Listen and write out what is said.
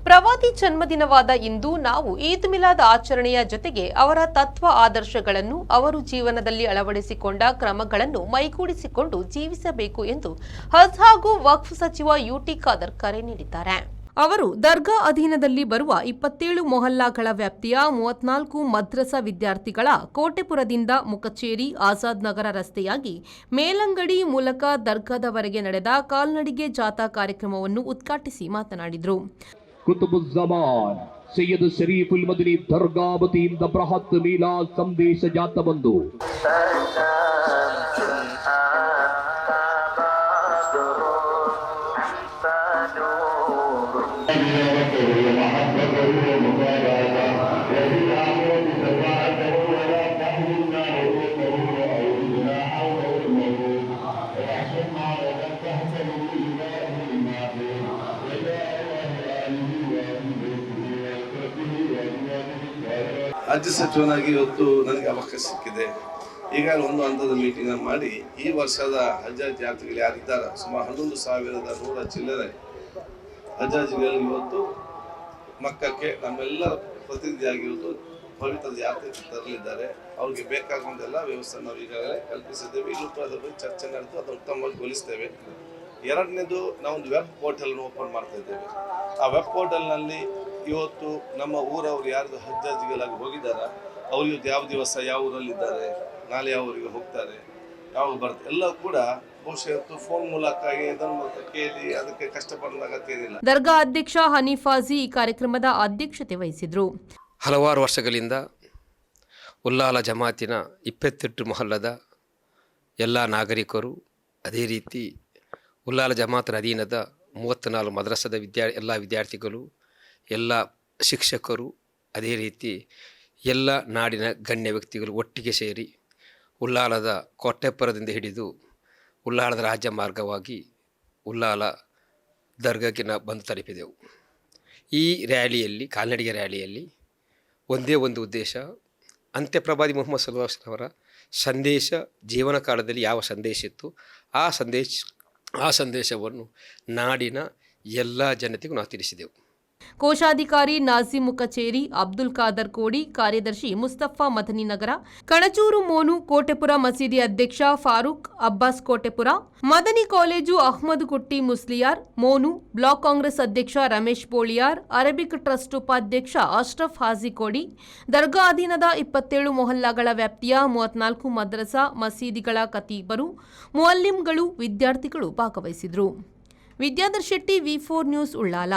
ಪ್ರವಾದಿ ಜನ್ಮದಿನವಾದ ಇಂದು ನಾವು ಈದ್ ಮಿಲಾದ್ ಆಚರಣೆಯ ಜೊತೆಗೆ ಅವರ ತತ್ವ ಆದರ್ಶಗಳನ್ನು ಅವರು ಜೀವನದಲ್ಲಿ ಅಳವಡಿಸಿಕೊಂಡ ಕ್ರಮಗಳನ್ನು ಮೈಗೂಡಿಸಿಕೊಂಡು ಜೀವಿಸಬೇಕು ಎಂದು ಹಜ್ ಹಾಗೂ ವಕ್ಫ್ ಸಚಿವ ಯುಟಿ ಖಾದರ್ ಕರೆ ನೀಡಿದ್ದಾರೆ. ಅವರು ದರ್ಗಾ ಅಧೀನದಲ್ಲಿ ಬರುವ 27 ಮೊಹಲ್ಲಾಗಳ ವ್ಯಾಪ್ತಿಯ 34 ಮದ್ರಸಾ ವಿದ್ಯಾರ್ಥಿಗಳ ಕೋಟೆಪುರದಿಂದ ಮುಕಚೇರಿ ಆಜಾದ್ ನಗರ ರಸ್ತೆಯಾಗಿ ಮೇಲಂಗಡಿ ಮೂಲಕ ದರ್ಗಾದವರೆಗೆ ನಡೆದ ಕಾಲ್ನಡಿಗೆ ಜಾಥಾ ಕಾರ್ಯಕ್ರಮವನ್ನು ಉದ್ಘಾಟಿಸಿ ಮಾತನಾಡಿದರು. ಕುತುಬುಜ್ಜಮಾನ್ ಸೈಯದ್ ಶರೀಫುಲ್ ಮದನಿ ದರ್ಗಾ ವತಿಯಿಂದ ಬೃಹತ್ ಮೀಲಾದ್ ಸಂದೇಶ ಜಾಥಾ ಬಂದು ರಾಜ್ಯ ಸಚಿವನಾಗಿ ಇವತ್ತು ನನಗೆ ಅವಕಾಶ ಸಿಕ್ಕಿದೆ. ಈಗಾಗಲೇ ಒಂದು ಹಂತದ ಮೀಟಿಂಗ್ ಮಾಡಿ ಈ ವರ್ಷದ ಹಜ್ ಯಾತ್ರಿಗಳು ಯಾರಿದ್ದಾರೆ ಸುಮಾರು 11,100 ಚಿಲ್ಲರೆ ಹಜಾಜಿಗಳು ಇವತ್ತು ಮಕ್ಕಕ್ಕೆ ನಮ್ಮೆಲ್ಲರ ಪ್ರತಿನಿಧಿಯಾಗಿ ಇವತ್ತು ಪವಿತ್ರ ಯಾತ್ರೆ ತರಲಿದ್ದಾರೆ. ಅವ್ರಿಗೆ ಬೇಕಾಗುವಂತೆಲ್ಲ ವ್ಯವಸ್ಥೆ ನಾವು ಈಗಾಗಲೇ ಕಲ್ಪಿಸಿದ್ದೇವೆ. ಇಲ್ಲೂ ಅದರ ಬಗ್ಗೆ ಚರ್ಚೆ ನಡೆದು ಅದನ್ನು ಉತ್ತಮವಾಗಿ ಗೊಳಿಸ್ತೇವೆ. ಎರಡನೇದು ನಾವೊಂದು ವೆಬ್ ಪೋರ್ಟಲ್ನ ಓಪನ್ ಮಾಡ್ತಾ ಇದ್ದೇವೆ. ಆ ವೆಬ್ ಪೋರ್ಟಲ್ನಲ್ಲಿ ಇವತ್ತು ನಮ್ಮ ಊರವರು ಯಾರು ಹಜ್ಜಾಜಿಗಳಾಗಿ ಹೋಗಿದ್ದಾರೆ ಅವ್ರು ಇವತ್ತು ಯಾವ ದಿವಸ ಯಾವ ಊರಲ್ಲಿದ್ದಾರೆ, ನಾಳೆ ಯಾವ ಊರಿಗೆ ಹೋಗ್ತಾರೆ, ಯಾವ ಬರುತ್ತೆ ಎಲ್ಲ ಕೂಡ ಬಹುಶಃ ಫೋನ್ ಮೂಲಕ ಕೇಳಿ ಅದಕ್ಕೆ ಕಷ್ಟಪಡೋದು ಅಗತ್ಯ ಏನಿಲ್ಲ. ದರ್ಗಾ ಅಧ್ಯಕ್ಷ ಹನೀಫಾಜಿ ಈ ಕಾರ್ಯಕ್ರಮದ ಅಧ್ಯಕ್ಷತೆ ವಹಿಸಿದ್ರು. ಹಲವಾರು ವರ್ಷಗಳಿಂದ ಉಲ್ಲಾಲ ಜಮಾತಿನ 28 ಮೊಹಲ್ಲದ ಎಲ್ಲ ನಾಗರಿಕರು, ಅದೇ ರೀತಿ ಉಲ್ಲಾಲ ಜಮಾತಿನ ಅಧೀನದ 34 ಮದ್ರಸದ ಎಲ್ಲ ವಿದ್ಯಾರ್ಥಿಗಳು, ಎಲ್ಲ ಶಿಕ್ಷಕರು, ಅದೇ ರೀತಿ ಎಲ್ಲ ನಾಡಿನ ಗಣ್ಯ ವ್ಯಕ್ತಿಗಳು ಒಟ್ಟಿಗೆ ಸೇರಿ ಉಲ್ಲಾಲದ ಕೋಟೆಪುರದಿಂದ ಹಿಡಿದು ಉಲ್ಲಾಲದ ರಾಜ್ಯ ಮಾರ್ಗವಾಗಿ ಉಲ್ಲಾಲ ದರ್ಗಾಕ್ಕೆ ಬಂದು ತಲುಪಿದೆವು. ಈ ರ್ಯಾಲಿಯಲ್ಲಿ, ಕಾಲ್ನಡಿಗೆ ರ್ಯಾಲಿಯಲ್ಲಿ ಒಂದೇ ಒಂದು ಉದ್ದೇಶ, ಅಂತ್ಯಪ್ರವಾದಿ ಮುಹಮ್ಮದ್ ಸಲ್ಲಲ್ಲಾಹು ಅಲೈಹಿ ವಸಲ್ಲಂ ಅವರ ಸಂದೇಶ ಜೀವನ ಕಾಲದಲ್ಲಿ ಯಾವ ಸಂದೇಶ ಇತ್ತು ಆ ಸಂದೇಶವನ್ನು ನಾಡಿನ ಎಲ್ಲ ಜನತೆಗೂ ನಾವು ತಿಳಿಸಿದೆವು. ಕೋಶಾಧಿಕಾರಿ ನಾಜಿಮ್ ಮುಕಚೇರಿ, ಅಬ್ದುಲ್ ಖಾದರ್ ಕೋಡಿ, ಕಾರ್ಯದರ್ಶಿ ಮುಸ್ತಫಾ ಮದನಿ ನಗರ, ಕಣಚೂರು ಮೋನು, ಕೋಟೆಪುರ ಮಸೀದಿ ಅಧ್ಯಕ್ಷ ಫಾರೂಕ್ ಅಬ್ಬಾಸ್ ಕೋಟೆಪುರ, ಮದನಿ ಕಾಲೇಜು ಅಹ್ಮದ್ ಕುಟ್ಟಿ ಮುಸ್ಲಿಯಾರ್ ಮೋನು, ಬ್ಲಾಕ್ ಕಾಂಗ್ರೆಸ್ ಅಧ್ಯಕ್ಷ ರಮೇಶ್ ಬೋಳಿಯಾರ್, ಅರಬಿಕ್ ಟ್ರಸ್ಟ್ ಉಪಾಧ್ಯಕ್ಷ ಅಶ್ರಫ್ ಹಾಜಿಕೋಡಿ, ದರ್ಗಾ ಅಧೀನದ 27 ಮೊಹಲ್ಲಾಗಳ ವ್ಯಾಪ್ತಿಯ 34 ಮದ್ರಸಾ ಮಸೀದಿಗಳ ಖತೀಬರು, ಮುಅಲ್ಲಿಂಗಳು, ವಿದ್ಯಾರ್ಥಿಗಳು ಭಾಗವಹಿಸಿದರು. ವಿದ್ಯಾಧರ್ ಶೆಟ್ಟಿ, ವಿ4 ನ್ಯೂಸ್, ಉಳ್ಳಾಲ.